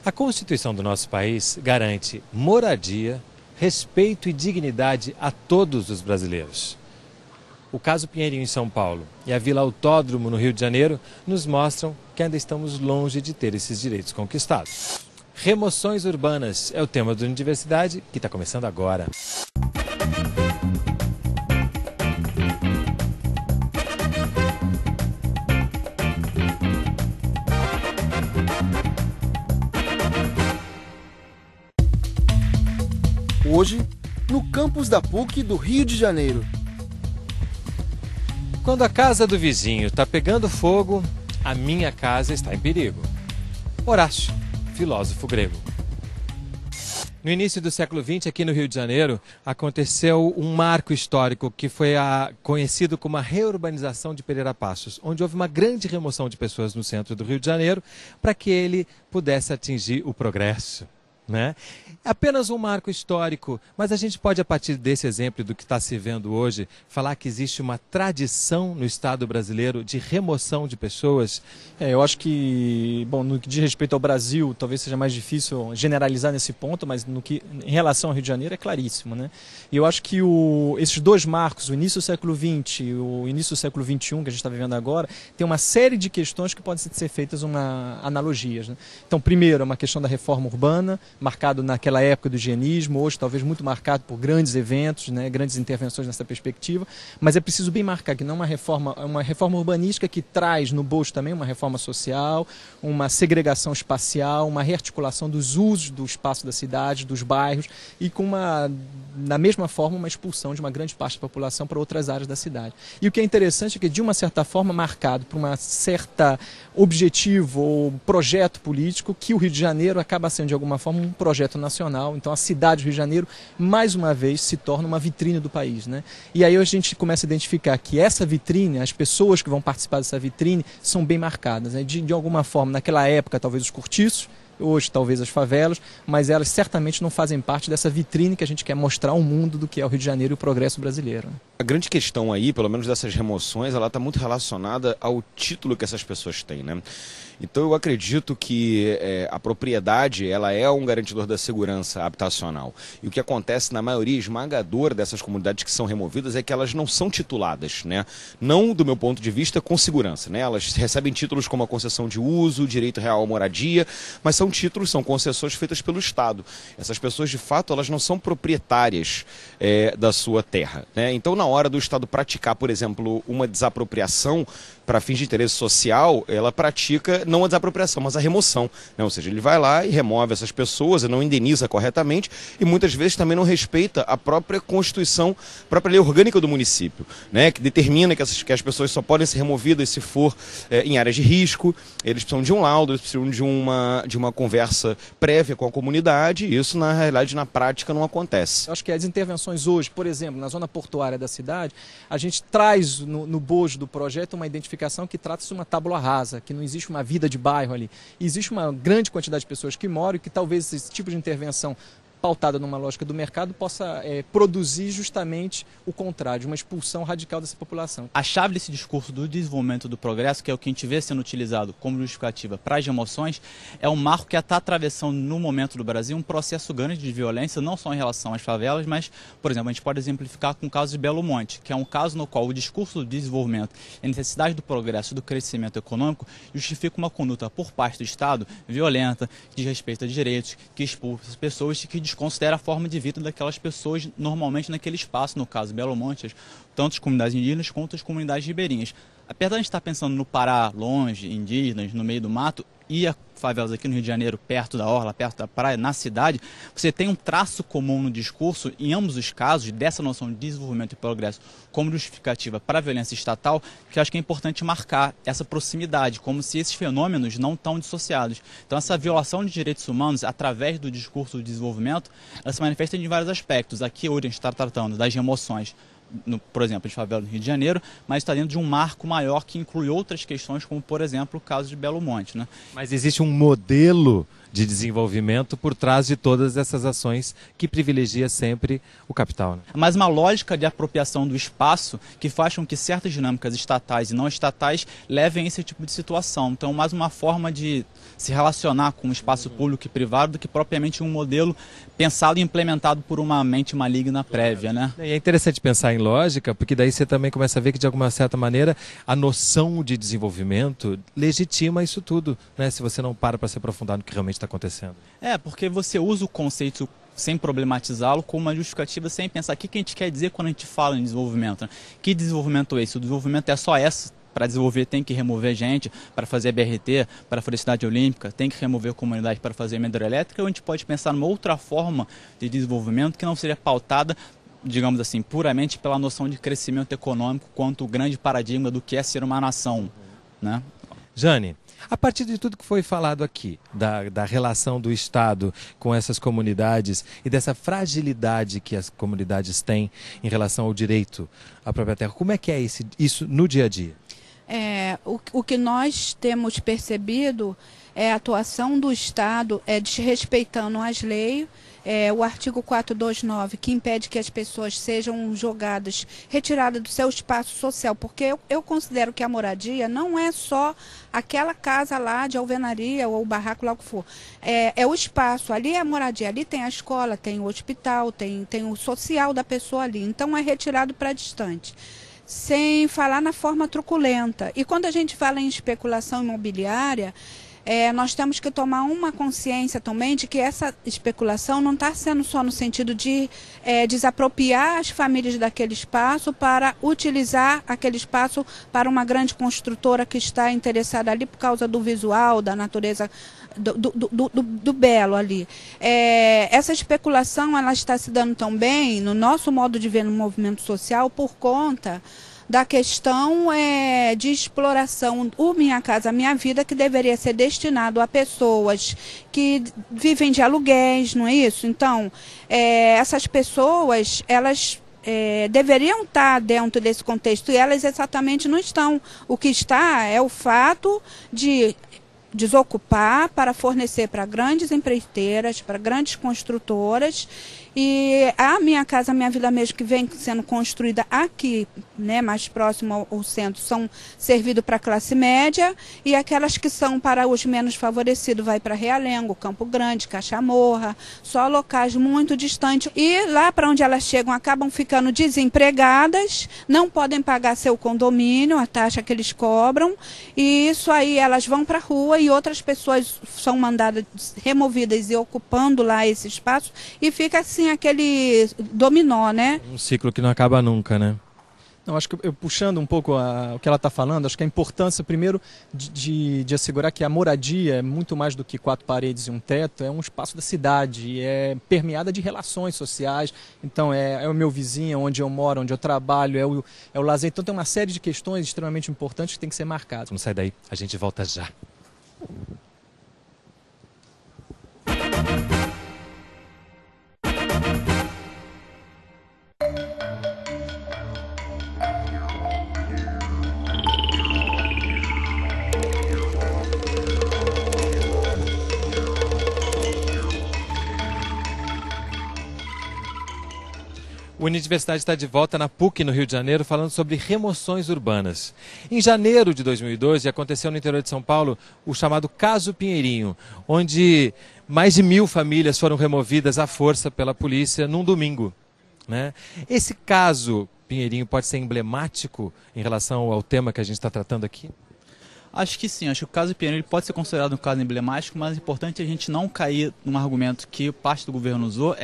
A Constituição do nosso país garante moradia, respeito e dignidade a todos os brasileiros. O caso Pinheirinho em São Paulo e a Vila Autódromo no Rio de Janeiro nos mostram que ainda estamos longe de ter esses direitos conquistados. Remoções urbanas é o tema do Universidade que está começando agora. Hoje, no campus da PUC do Rio de Janeiro. Quando a casa do vizinho está pegando fogo, a minha casa está em perigo. Horácio, filósofo grego. No início do século XX, aqui no Rio de Janeiro, aconteceu um marco histórico que foi conhecido como a reurbanização de Pereira Passos, onde houve uma grande remoção de pessoas no centro do Rio de Janeiro para que ele pudesse atingir o progresso. É apenas um marco histórico, mas a gente pode, a partir desse exemplo do que está se vendo hoje, falar que existe uma tradição no Estado brasileiro de remoção de pessoas. Eu acho que, no que diz respeito ao Brasil, talvez seja mais difícil generalizar nesse ponto, mas em relação ao Rio de Janeiro é claríssimo, né? E eu acho que esses dois marcos, o início do século XX e o início do século XXI, que a gente está vivendo agora, tem uma série de questões que podem ser feitas analogias, né? Então, primeiro, é uma questão da reforma urbana, marcado naquela época do higienismo, hoje talvez muito marcado por grandes eventos, né, grandes intervenções nessa perspectiva, mas é preciso bem marcar que não é uma reforma urbanística que traz no bolso também uma reforma social, uma segregação espacial, uma rearticulação dos usos do espaço da cidade, dos bairros e na mesma forma, uma expulsão de uma grande parte da população para outras áreas da cidade. E o que é interessante é que, de uma certa forma, marcado por uma certa objetivo ou projeto político, que o Rio de Janeiro acaba sendo, de alguma forma, um projeto nacional. Então, a cidade do Rio de Janeiro, mais uma vez, se torna uma vitrine do país, né? E aí a gente começa a identificar que essa vitrine, as pessoas que vão participar dessa vitrine, são bem marcadas, né? De alguma forma, naquela época, talvez os cortiços, hoje talvez as favelas, mas elas certamente não fazem parte dessa vitrine que a gente quer mostrar ao mundo do que é o Rio de Janeiro e o progresso brasileiro. A grande questão aí, pelo menos dessas remoções, ela está muito relacionada ao título que essas pessoas têm, né? Então eu acredito que a propriedade ela é um garantidor da segurança habitacional. E o que acontece na maioria esmagadora dessas comunidades que são removidas é que elas não são tituladas, né? Não, do meu ponto de vista, com segurança, né? Elas recebem títulos como a concessão de uso, direito real à moradia, mas são títulos, são concessões feitas pelo Estado. Essas pessoas, de fato, elas não são proprietárias da sua terra, né? Então, na hora do Estado praticar, por exemplo, uma desapropriação para fins de interesse social, ela pratica não a desapropriação, mas a remoção, né? Ou seja, ele vai lá e remove essas pessoas, não indeniza corretamente e muitas vezes também não respeita a própria Constituição, a própria lei orgânica do município, né? Que determina que as pessoas só podem ser removidas se for em áreas de risco, eles precisam de um laudo, eles precisam de uma conversa prévia com a comunidade e isso, na realidade, na prática não acontece. Eu acho que as intervenções hoje, por exemplo, na zona portuária da cidade, a gente traz no bojo do projeto uma identificação que trata-se de uma tábula rasa, que não existe uma vida de bairro ali. Existe uma grande quantidade de pessoas que moram e que talvez esse tipo de intervenção pautada numa lógica do mercado possa produzir justamente o contrário, uma expulsão radical dessa população. A chave desse discurso do desenvolvimento do progresso, que é o que a gente vê sendo utilizado como justificativa para as remoções, é um marco que está atravessando no momento do Brasil um processo grande de violência, não só em relação às favelas, mas, por exemplo, a gente pode exemplificar com o caso de Belo Monte, que é um caso no qual o discurso do desenvolvimento, a necessidade do progresso, do crescimento econômico, justifica uma conduta por parte do Estado violenta, que desrespeita direitos, que expulsa as pessoas, que desconsidera a forma de vida daquelas pessoas normalmente naquele espaço, no caso Belo Monte, tanto as comunidades indígenas quanto as comunidades ribeirinhas. Apesar de a gente estar pensando no Pará, longe, indígenas, no meio do mato, e a favelas aqui no Rio de Janeiro, perto da orla, perto da praia, na cidade, você tem um traço comum no discurso, em ambos os casos, dessa noção de desenvolvimento e progresso como justificativa para a violência estatal, que eu acho que é importante marcar essa proximidade, como se esses fenômenos não estão dissociados. Então, essa violação de direitos humanos, através do discurso do desenvolvimento, ela se manifesta em vários aspectos. Aqui, hoje, a gente está tratando das remoções por exemplo, de favela no Rio de Janeiro, mas está dentro de um marco maior que inclui outras questões, como, por exemplo, o caso de Belo Monte, né? Mas existe um modelo de desenvolvimento por trás de todas essas ações que privilegia sempre o capital, né? Mas uma lógica de apropriação do espaço que faz com que certas dinâmicas estatais e não estatais levem a esse tipo de situação. Então, mais uma forma de se relacionar com o espaço público e privado do que propriamente um modelo pensado e implementado por uma mente maligna prévia, né? E é interessante pensar em lógica, porque daí você também começa a ver que, de alguma certa maneira, a noção de desenvolvimento legitima isso tudo, né? Se você não para se aprofundar no que realmente está acontecendo. Porque você usa o conceito sem problematizá-lo como uma justificativa, sem pensar o que a gente quer dizer quando a gente fala em desenvolvimento, né? Que desenvolvimento é esse? O desenvolvimento é só essa. Para desenvolver tem que remover gente, para fazer BRT, para fazer cidade olímpica, tem que remover comunidade para fazer hidrelétrica, ou a gente pode pensar numa outra forma de desenvolvimento que não seria pautada, digamos assim, puramente pela noção de crescimento econômico quanto o grande paradigma do que é ser uma nação, né? Jane, a partir de tudo que foi falado aqui, da relação do Estado com essas comunidades e dessa fragilidade que as comunidades têm em relação ao direito à própria terra, como é que é isso no dia a dia? O que nós temos percebido é a atuação do Estado desrespeitando as leis, o artigo 429, que impede que as pessoas sejam jogadas, retiradas do seu espaço social, porque eu considero que a moradia não é só aquela casa lá de alvenaria ou o barraco, lá o que for. É o espaço, ali é a moradia, ali tem a escola, tem o hospital, tem o social da pessoa ali, então é retirado para distante. Sem falar na forma truculenta. E quando a gente fala em especulação imobiliária, nós temos que tomar uma consciência também de que essa especulação não está sendo só no sentido de desapropriar as famílias daquele espaço para utilizar aquele espaço para uma grande construtora que está interessada ali por causa do visual, da natureza, do belo ali. Essa especulação ela está se dando também, no nosso modo de ver no movimento social, por conta da questão de exploração, o Minha Casa Minha Vida, que deveria ser destinado a pessoas que vivem de aluguéis, não é isso? Então, essas pessoas, elas deveriam estar dentro desse contexto e elas exatamente não estão. O que está é o fato de desocupar para fornecer para grandes empreiteiras, para grandes construtoras. E a Minha Casa Minha Vida mesmo, que vem sendo construída aqui, né, mais próximo ao centro, são servidos para a classe média, e aquelas que são para os menos favorecidos vai para Realengo, Campo Grande, Cachamorra, só locais muito distantes. E lá para onde elas chegam acabam ficando desempregadas, não podem pagar seu condomínio, a taxa que eles cobram, e isso aí elas vão para a rua e outras pessoas são mandadas, removidas e ocupando lá esse espaço, e fica assim aquele dominó, né? Um ciclo que não acaba nunca, né? Não, acho que eu puxando um pouco o que ela está falando, acho que a importância, primeiro, de assegurar que a moradia é muito mais do que 4 paredes e um teto, é um espaço da cidade, é permeada de relações sociais, então é o meu vizinho, onde eu moro, onde eu trabalho, é o lazer, então tem uma série de questões extremamente importantes que tem que ser marcadas. Vamos sair daí, a gente volta já. O Unidiversidade está de volta na PUC, no Rio de Janeiro, falando sobre remoções urbanas. Em janeiro de 2012, aconteceu no interior de São Paulo o chamado Caso Pinheirinho, onde mais de 1.000 famílias foram removidas à força pela polícia num domingo, né? Esse caso Pinheirinho pode ser emblemático em relação ao tema que a gente está tratando aqui? Acho que sim, acho que o caso Pinheirinho pode ser considerado um caso emblemático, mas é importante a gente não cair num argumento que parte do governo usou,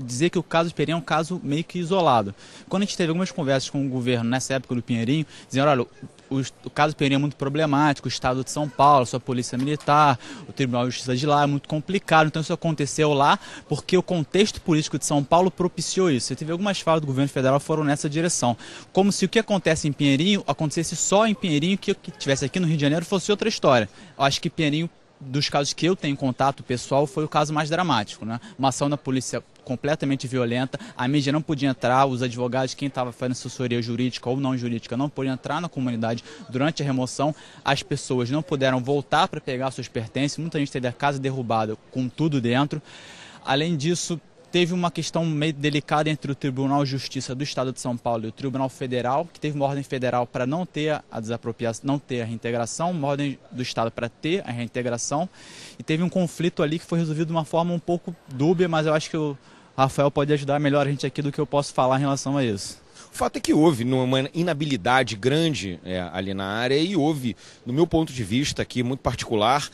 dizer que o caso do Pinheirinho é um caso meio que isolado. Quando a gente teve algumas conversas com o governo nessa época do Pinheirinho, dizendo, olha, o caso do Pinheirinho é muito problemático, o Estado de São Paulo, sua polícia militar, o Tribunal de Justiça de lá é muito complicado, então isso aconteceu lá porque o contexto político de São Paulo propiciou isso. Você teve algumas falas do governo federal que foram nessa direção, como se o que acontece em Pinheirinho acontecesse só em Pinheirinho, que tivesse aqui no Rio de Janeiro fosse outra história. Eu acho que Pinheirinho dos casos que eu tenho contato pessoal, foi o caso mais dramático, né? Uma ação da polícia completamente violenta, a mídia não podia entrar, os advogados, quem estava fazendo assessoria jurídica ou não jurídica, não podiam entrar na comunidade durante a remoção, as pessoas não puderam voltar para pegar seus pertences, muita gente teve a casa derrubada com tudo dentro. Além disso, teve uma questão meio delicada entre o Tribunal de Justiça do Estado de São Paulo e o Tribunal Federal, que teve uma ordem federal para não ter a desapropriação, não ter a reintegração, uma ordem do Estado para ter a reintegração, e teve um conflito ali que foi resolvido de uma forma um pouco dúbia, mas eu acho que o Rafael pode ajudar melhor a gente aqui do que eu posso falar em relação a isso. O fato é que houve uma inabilidade grande ali na área e houve, no meu ponto de vista aqui, muito particular,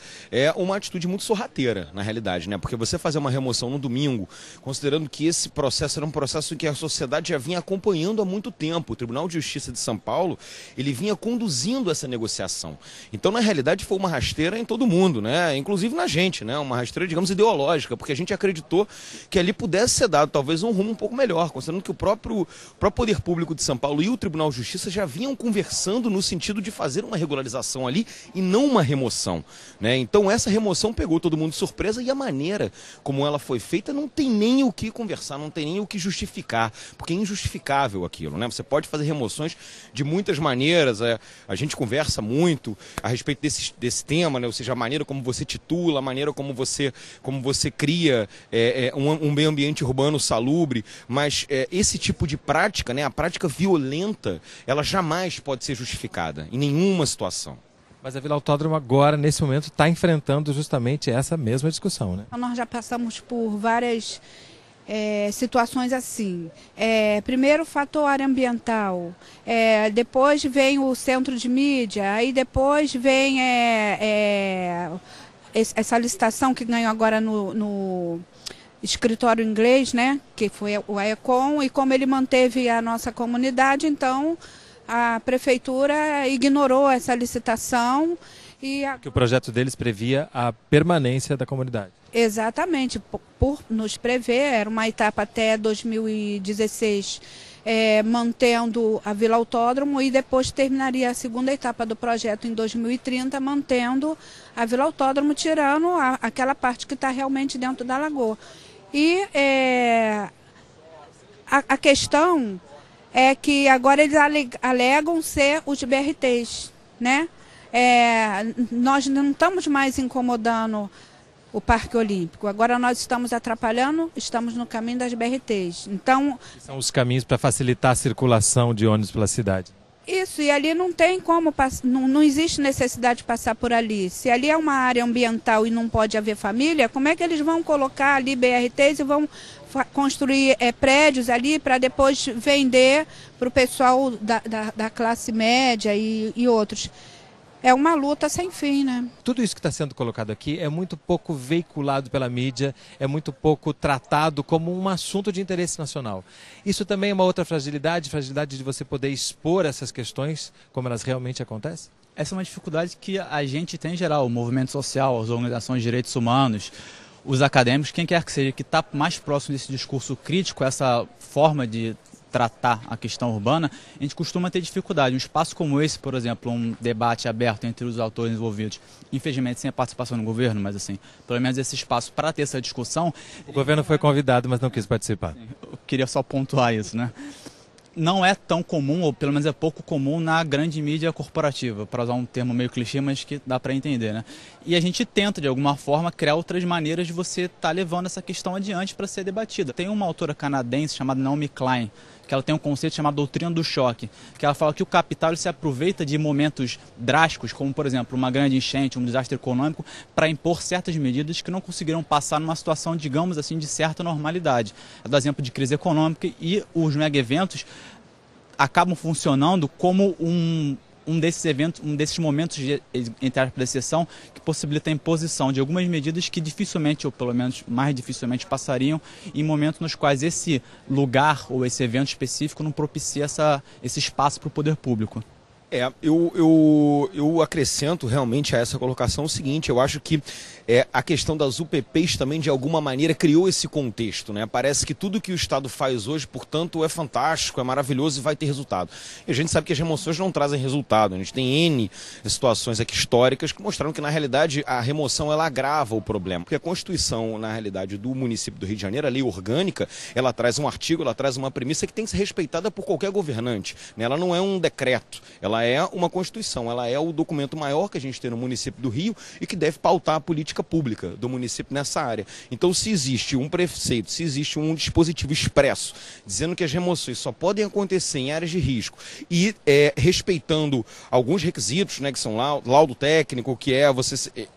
uma atitude muito sorrateira, na realidade, né? Porque você fazer uma remoção no domingo, considerando que esse processo era um processo em que a sociedade já vinha acompanhando há muito tempo. O Tribunal de Justiça de São Paulo, ele vinha conduzindo essa negociação. Então, na realidade, foi uma rasteira em todo mundo, né? Inclusive na gente, né? Uma rasteira, digamos, ideológica, porque a gente acreditou que ali pudesse ser dado talvez um rumo um pouco melhor, considerando que o próprio Poder Público de São Paulo e o Tribunal de Justiça já vinham conversando no sentido de fazer uma regularização ali e não uma remoção, né? Então essa remoção pegou todo mundo de surpresa e a maneira como ela foi feita não tem nem o que conversar, não tem nem o que justificar, porque é injustificável aquilo, né? Você pode fazer remoções de muitas maneiras, a gente conversa muito a respeito desse tema, né? Ou seja, a maneira como você titula, a maneira como você cria um meio ambiente urbano salubre, mas esse tipo de prática, né? A prática violenta, ela jamais pode ser justificada, em nenhuma situação. Mas a Vila Autódromo agora, nesse momento, está enfrentando justamente essa mesma discussão, né? Nós já passamos por várias situações assim. Primeiro o fator área ambiental, depois vem o centro de mídia, aí depois vem essa licitação que ganhou agora no escritório inglês, né, que foi o AECOM, e como ele manteve a nossa comunidade, então a prefeitura ignorou essa licitação. Que o projeto deles previa a permanência da comunidade. Exatamente, por nos prever, era uma etapa até 2016, mantendo a Vila Autódromo, e depois terminaria a segunda etapa do projeto em 2030, mantendo a Vila Autódromo, tirando aquela parte que está realmente dentro da lagoa. E a questão é que agora eles alegam ser os BRTs, né? Nós não estamos mais incomodando o Parque Olímpico, agora nós estamos atrapalhando, estamos no caminho das BRTs. Então, são os caminhos para facilitar a circulação de ônibus pela cidade. Isso, e ali não tem como, não existe necessidade de passar por ali. Se ali é uma área ambiental e não pode haver família, como é que eles vão colocar ali BRTs e vão construir prédios ali para depois vender para o pessoal da classe média e outros? É uma luta sem fim, né? Tudo isso que está sendo colocado aqui é muito pouco veiculado pela mídia, é muito pouco tratado como um assunto de interesse nacional. Isso também é uma outra fragilidade de você poder expor essas questões como elas realmente acontecem? Essa é uma dificuldade que a gente tem em geral, o movimento social, as organizações de direitos humanos, os acadêmicos, quem quer que seja, que está mais próximo desse discurso crítico, essa forma de tratar a questão urbana, a gente costuma ter dificuldade. Um espaço como esse, por exemplo, um debate aberto entre os autores envolvidos, infelizmente sem a participação do governo, mas assim, pelo menos esse espaço para ter essa discussão... O governo foi convidado, mas não quis participar. Eu queria só pontuar isso, né? Não é tão comum, ou pelo menos é pouco comum na grande mídia corporativa, para usar um termo meio clichê, mas que dá para entender, né? E a gente tenta, de alguma forma, criar outras maneiras de você estar levando essa questão adiante para ser debatida. Tem uma autora canadense chamada Naomi Klein, que ela tem um conceito chamado doutrina do choque, que ela fala que o capital ele se aproveita de momentos drásticos, como por exemplo uma grande enchente, um desastre econômico, para impor certas medidas que não conseguiram passar numa situação, digamos assim, de certa normalidade. É do exemplo de crise econômica, e os mega-eventos acabam funcionando como um desses eventos, um desses momentos de, entre aspas, de exceção, que possibilita a imposição de algumas medidas que dificilmente, ou pelo menos mais dificilmente, passariam em momentos nos quais esse lugar ou esse evento específico não propicia esse espaço para o poder público. Eu acrescento realmente a essa colocação o seguinte: eu acho que a questão das UPPs também, de alguma maneira, criou esse contexto, né? Parece que tudo que o Estado faz hoje, portanto, é fantástico, é maravilhoso e vai ter resultado. E a gente sabe que as remoções não trazem resultado. A gente tem N situações aqui históricas que mostraram que, na realidade, a remoção ela agrava o problema. Porque a Constituição, na realidade, do município do Rio de Janeiro, a lei orgânica, ela traz um artigo, ela traz uma premissa que tem que ser respeitada por qualquer governante, né? Ela não é um decreto, ela é uma Constituição, ela é o documento maior que a gente tem no município do Rio e que deve pautar a política pública do município nessa área. Então, se existe um preceito, se existe um dispositivo expresso dizendo que as remoções só podem acontecer em áreas de risco e respeitando alguns requisitos, né, que são laudo técnico, que é você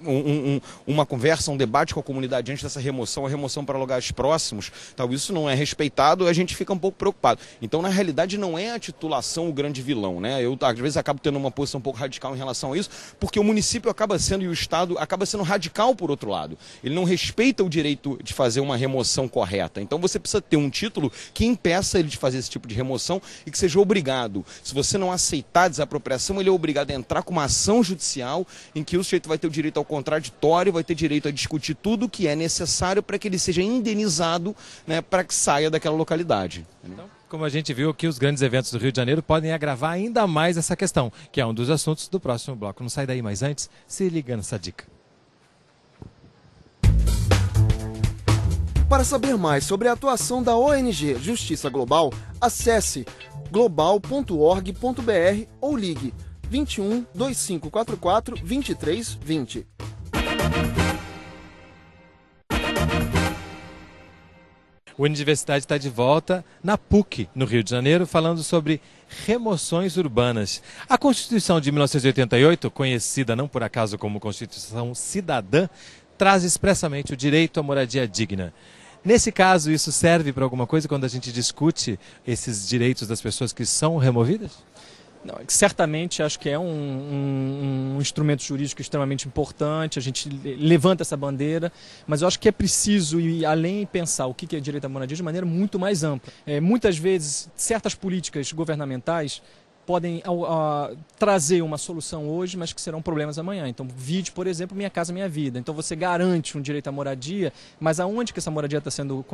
uma conversa, um debate com a comunidade antes dessa remoção, a remoção para lugares próximos, tal, isso não é respeitado, a gente fica um pouco preocupado. Então, na realidade, não é a titulação o grande vilão, né? Eu, às vezes, acabo tendo uma posição um pouco radical em relação a isso, porque o município acaba sendo, e o Estado acaba sendo radical por outro lado. Ele não respeita o direito de fazer uma remoção correta. Então, você precisa ter um título que impeça ele de fazer esse tipo de remoção e que seja obrigado. Se você não aceitar a desapropriação, ele é obrigado a entrar com uma ação judicial em que o sujeito vai ter o direito ao contraditório, vai ter direito a discutir tudo o que é necessário para que ele seja indenizado, né, para que saia daquela localidade. Então, como a gente viu aqui, os grandes eventos do Rio de Janeiro podem agravar ainda mais essa questão, que é um dos assuntos do próximo bloco. Não sai daí, mas antes, se liga nessa dica. Para saber mais sobre a atuação da ONG Justiça Global, acesse global.org.br ou ligue 21 2544 2320. O Universidade está de volta na PUC, no Rio de Janeiro, falando sobre remoções urbanas. A Constituição de 1988, conhecida não por acaso como Constituição Cidadã, traz expressamente o direito à moradia digna. Nesse caso, isso serve para alguma coisa quando a gente discute esses direitos das pessoas que são removidas? Não, certamente acho que é um instrumento jurídico extremamente importante, a gente levanta essa bandeira, mas eu acho que é preciso ir além e pensar o que é direito à moradia de maneira muito mais ampla. Muitas vezes, certas políticas governamentais podem trazer uma solução hoje, mas que serão problemas amanhã. Então, vide, por exemplo, Minha Casa Minha Vida. Então, você garante um direito à moradia, mas aonde que essa moradia está sendo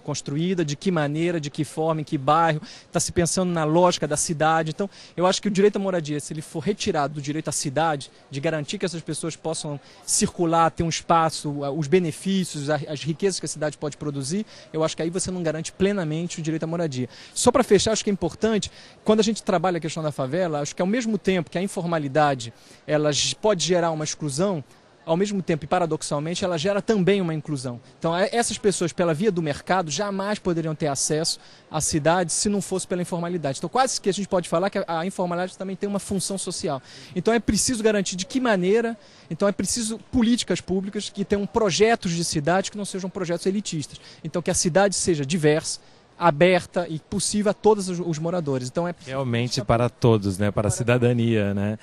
construída, de que maneira, de que forma, em que bairro, está se pensando na lógica da cidade. Então, eu acho que o direito à moradia, se ele for retirado do direito à cidade, de garantir que essas pessoas possam circular, ter um espaço, os benefícios, as riquezas que a cidade pode produzir, eu acho que aí você não garante plenamente o direito à moradia. Só para fechar, acho que é importante, quando a gente trabalha a questão da favela, acho que ao mesmo tempo que a informalidade ela pode gerar uma exclusão, ao mesmo tempo e paradoxalmente ela gera também uma inclusão. Então essas pessoas pela via do mercado jamais poderiam ter acesso à cidade se não fosse pela informalidade. Então quase que a gente pode falar que a informalidade também tem uma função social. Então é preciso garantir de que maneira, então é preciso políticas públicas que tenham projetos de cidade que não sejam projetos elitistas. Então que a cidade seja diversa, aberta e possível a todos os moradores. Então realmente para todos, né? Para a cidadania, né?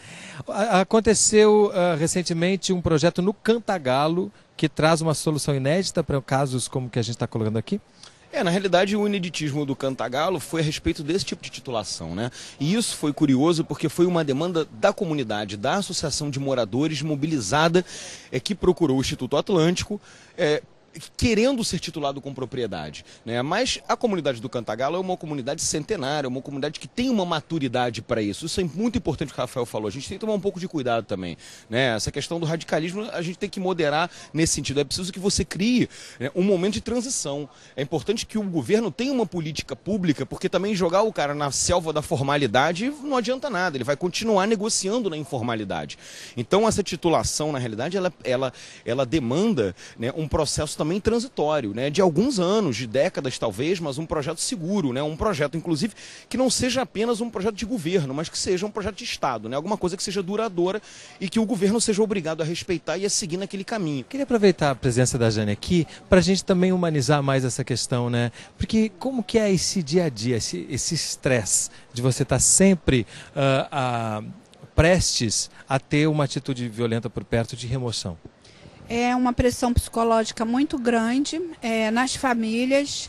Aconteceu recentemente um projeto no Cantagalo que traz uma solução inédita para casos como que a gente está colocando aqui. Na realidade, o ineditismo do Cantagalo foi a respeito desse tipo de titulação, né? E isso foi curioso porque foi uma demanda da comunidade, da Associação de Moradores mobilizada, que procurou o Instituto Atlântico, querendo ser titulado com propriedade, né? Mas a comunidade do Cantagalo é uma comunidade centenária, uma comunidade que tem uma maturidade para isso. Isso é muito importante o que o Rafael falou. A gente tem que tomar um pouco de cuidado também, né? Essa questão do radicalismo a gente tem que moderar nesse sentido. É preciso que você crie, né, um momento de transição. É importante que o governo tenha uma política pública, porque também jogar o cara na selva da formalidade não adianta nada. Ele vai continuar negociando na informalidade. Então essa titulação, na realidade, ela demanda, né, um processo também transitório, né, de alguns anos, de décadas talvez, mas um projeto seguro, né, um projeto inclusive que não seja apenas um projeto de governo, mas que seja um projeto de Estado, né, alguma coisa que seja duradoura e que o governo seja obrigado a respeitar e a seguir naquele caminho. Queria aproveitar a presença da Jane aqui para a gente também humanizar mais essa questão, né, porque como que é esse dia a dia, esse estresse de você estar sempre prestes a ter uma atitude violenta por perto de remoção? É uma pressão psicológica muito grande nas famílias.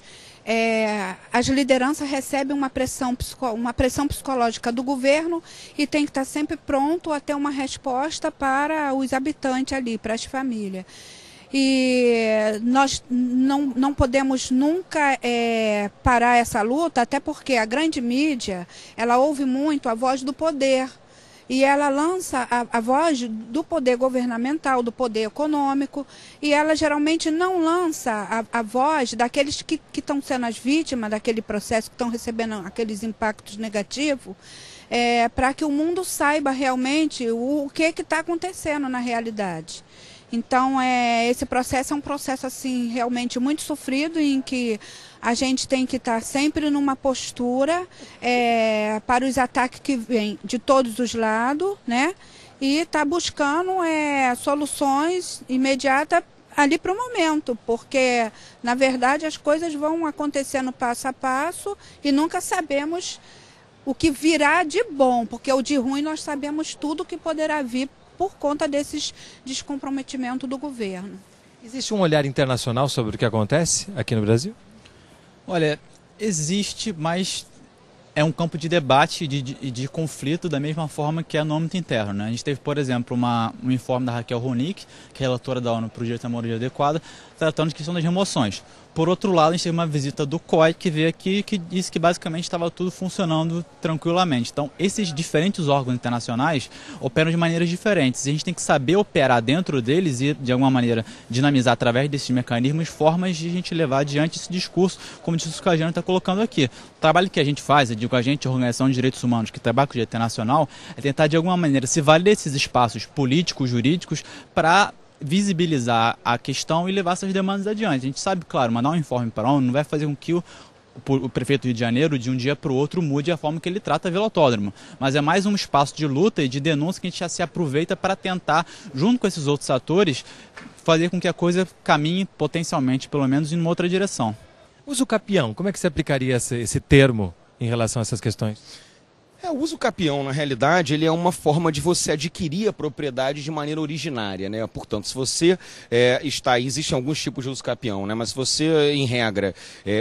As lideranças recebem uma pressão psicológica do governo e tem que estar sempre pronto a ter uma resposta para os habitantes ali, para as famílias. E nós não podemos nunca parar essa luta, até porque a grande mídia, ela ouve muito a voz do poder. E ela lança a voz do poder governamental, do poder econômico, e ela geralmente não lança a voz daqueles que estão sendo as vítimas daquele processo, que estão recebendo aqueles impactos negativos, para que o mundo saiba realmente o que está acontecendo na realidade. Então, esse processo é um processo assim, realmente muito sofrido, em que a gente tem que estar sempre numa postura para os ataques que vêm de todos os lados, né? E estar buscando soluções imediatas ali para o momento, porque, na verdade, as coisas vão acontecendo passo a passo e nunca sabemos o que virá de bom, porque o de ruim nós sabemos tudo que poderá vir por conta desses descomprometimentos do governo. Existe um olhar internacional sobre o que acontece aqui no Brasil? Olha, existe, mas é um campo de debate e de conflito da mesma forma que é no âmbito interno, né? A gente teve, por exemplo, um informe da Raquel Ronick, que é relatora da ONU para o Direito à Moradia Adequada, tratando de questão das remoções. Por outro lado, a gente teve uma visita do COI que veio aqui que disse que basicamente estava tudo funcionando tranquilamente. Então, esses diferentes órgãos internacionais operam de maneiras diferentes. E a gente tem que saber operar dentro deles e, de alguma maneira, dinamizar através desses mecanismos formas de a gente levar adiante esse discurso, como o discurso que a Jana está colocando aqui. O trabalho que a gente faz, eu digo a gente, a Organização de Direitos Humanos, que trabalha com o direito internacional, é tentar, de alguma maneira, se valer desses espaços políticos, jurídicos, para visibilizar a questão e levar essas demandas adiante. A gente sabe, claro, mandar um informe para a ONU não vai fazer com que o prefeito do Rio de Janeiro, de um dia para o outro, mude a forma que ele trata Vila Autódromo. Mas é mais um espaço de luta e de denúncia que a gente já se aproveita para tentar, junto com esses outros atores, fazer com que a coisa caminhe potencialmente, pelo menos, em uma outra direção. Uso capião, como é que você aplicaria esse termo em relação a essas questões? O uso capião, na realidade, ele é uma forma de você adquirir a propriedade de maneira originária, né? Portanto, se você existem alguns tipos de uso capião, né? Mas se você, em regra,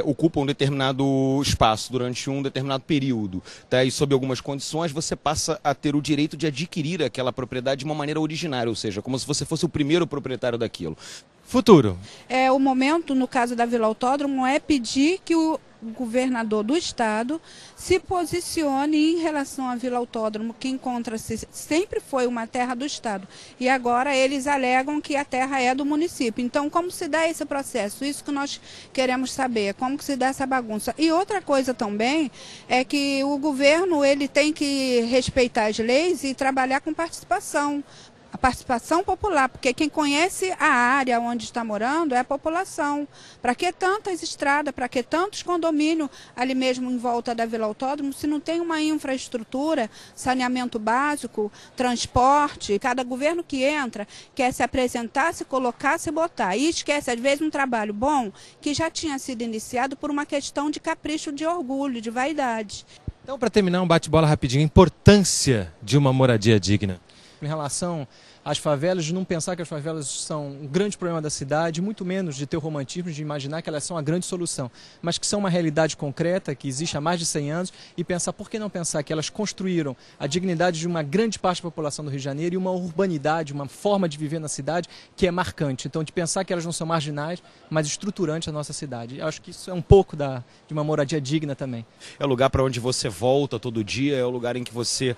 ocupa um determinado espaço durante um determinado período, tá? E sob algumas condições, você passa a ter o direito de adquirir aquela propriedade de uma maneira originária, ou seja, como se você fosse o primeiro proprietário daquilo. Futuro. O momento, no caso da Vila Autódromo, é pedir que o governador do estado se posicione em relação à Vila Autódromo, que encontra-se, sempre foi uma terra do estado, e agora eles alegam que a terra é do município. Então, como se dá esse processo? Isso que nós queremos saber, como que se dá essa bagunça. E outra coisa também é que o governo ele tem que respeitar as leis e trabalhar com participação. A participação popular, porque quem conhece a área onde está morando é a população. Para que tantas estradas, para que tantos condomínios ali mesmo em volta da Vila Autódromo, se não tem uma infraestrutura, saneamento básico, transporte? Cada governo que entra quer se apresentar, se colocar, se botar. E esquece, às vezes, um trabalho bom que já tinha sido iniciado por uma questão de capricho, de orgulho, de vaidade. Então, para terminar, um bate-bola rapidinho, a importância de uma moradia digna. Em relação às favelas, de não pensar que as favelas são um grande problema da cidade, muito menos de ter o romantismo de imaginar que elas são a grande solução, mas que são uma realidade concreta, que existe há mais de 100 anos, e pensar, por que não pensar que elas construíram a dignidade de uma grande parte da população do Rio de Janeiro e uma urbanidade, uma forma de viver na cidade que é marcante. Então, de pensar que elas não são marginais, mas estruturantes da nossa cidade. Eu acho que isso é um pouco de uma moradia digna também. É o lugar para onde você volta todo dia, é o lugar em que você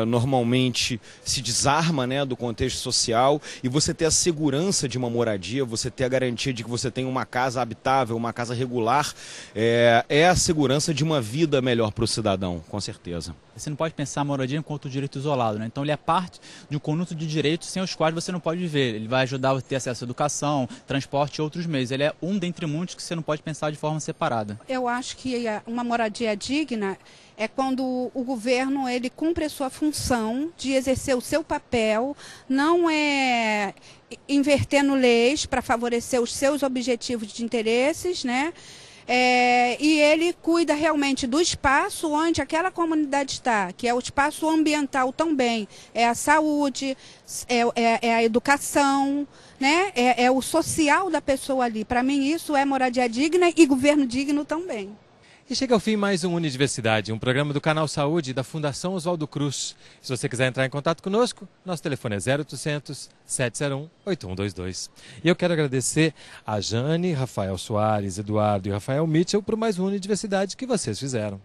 normalmente se desarma, né, do contexto social, e você ter a segurança de uma moradia, você ter a garantia de que você tem uma casa habitável, uma casa regular, é a segurança de uma vida melhor para o cidadão, com certeza. Você não pode pensar a moradia enquanto direito isolado, né? Então ele é parte de um conjunto de direitos sem os quais você não pode viver. Ele vai ajudar a ter acesso à educação, transporte e outros meios. Ele é um dentre muitos que você não pode pensar de forma separada. Eu acho que uma moradia digna é quando o governo ele cumpre a sua função de exercer o seu papel, não é invertendo leis para favorecer os seus objetivos de interesses, né? E ele cuida realmente do espaço onde aquela comunidade está, que é o espaço ambiental também, é a saúde, é a educação, né? É o social da pessoa ali. Para mim isso é moradia digna e governo digno também. E chega ao fim mais um Unidiversidade, um programa do Canal Saúde da Fundação Oswaldo Cruz. Se você quiser entrar em contato conosco, nosso telefone é 0800 701 8122. E eu quero agradecer a Jane, Rafael Soares, Eduardo e Rafael Mitchell por mais um Unidiversidade que vocês fizeram.